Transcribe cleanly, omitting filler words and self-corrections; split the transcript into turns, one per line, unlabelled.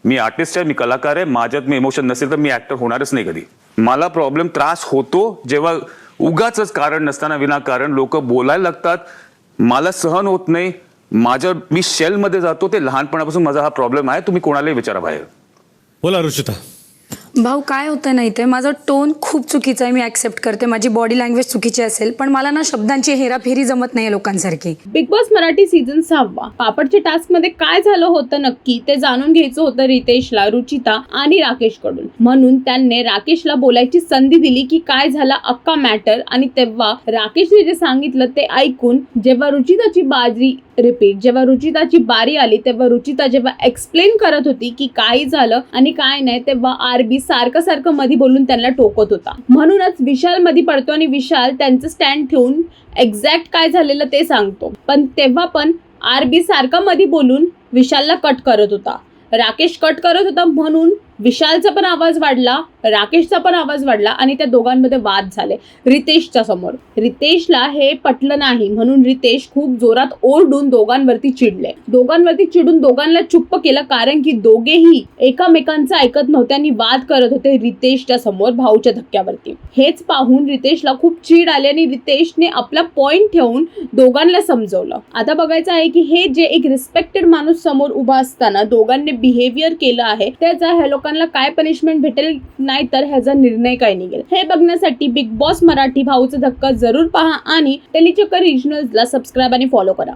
मी artist आहे, मी कलाकार आहे, माझ्यात मी इमोशन नसेल तर मी ऍक्टर होणारच नाही कधी. मला प्रॉब्लेम त्रास होतो जेव्हा उगाच कारण नसताना विनाकारण लोक बोलायला लागतात. मला सहन होत नाही. मी शेल मध्ये जातो. ते लहानपणापासून माझा हा प्रॉब्लेम आहे. तुम्ही कोणालाही विचारा बाहेर.
बोला रुचिता.
भाऊ काय होतं नाही ते माझा टोन खूप चुकीचा आहे. मी ऍक्सेप्ट करते माझी बॉडी लँग्वेज चुकीची असेल, पण मला ना शब्दांची हेराफेरी जमत नाही लोकांसारखी.
बिग बॉस मराठी सीझन 6 पापडच्या टास्क मध्ये काय झालं होतं नक्की ते जाणून घ्यायचं होतं रितेशला, रुचिता आणि राकेश कडून. म्हणून त्यांनी राकेशला बोलायची संधी दिली की काय झाला अख्खा मॅटर. आणि तेव्हा राकेशने जे सांगितलं ते ऐकून जेव्हा रुचिताची बारी आली तेव्हा रुचिता जेव्हा एक्सप्लेन करत होती की काय झालं आणि काय नाही, तेव्हा आरबी सारखं मध्ये बोलून त्यांना टोकत होता. म्हणूनच विशाल मध्ये पडतो आणि विशाल त्यांचं स्टँड ठेवून एक्झॅक्ट काय झालेलं ते सांगतो. पण तेव्हा पण आरबी सारखं मध्ये बोलून विशालला कट करत होता. राकेश कट करत होता म्हणून विशालचा पण आवाज वाढला, राकेशचा पण आवाज वाढला आणि त्या दोघांमध्ये वाद झाले रितेशच्या समोर. रितेशला हे पटलं नाही म्हणून रितेश खूप जोरात ओरडून दोघांवरती चिडून दोघांना चुप्प केलं, कारण की दोघेही एकमेकांचं ऐकत नव्हते आणि वाद करत होते रितेशच्या समोर भाऊच्या धक्क्यावरती. हेच पाहून रितेशला खूप चीड आली आणि रितेशने आपला पॉइंट ठेवून दोघांना समजवलं. आता बघायचं आहे की हे जे एक रिस्पेक्टेड माणूस समोर उभा असताना दोघांनी बिहेवियर केलं आहे त्याचा ह्या लोकांना काय पनिशमेंट भेटेल, नाही तर ह्याचा निर्णय काय निघेल हे बघण्यासाठी बिग बॉस मराठी भाऊचा धक्का जरूर पहा आणि टेलीचक्कर रिजनल्सला सबस्क्राईब आणि फॉलो करा.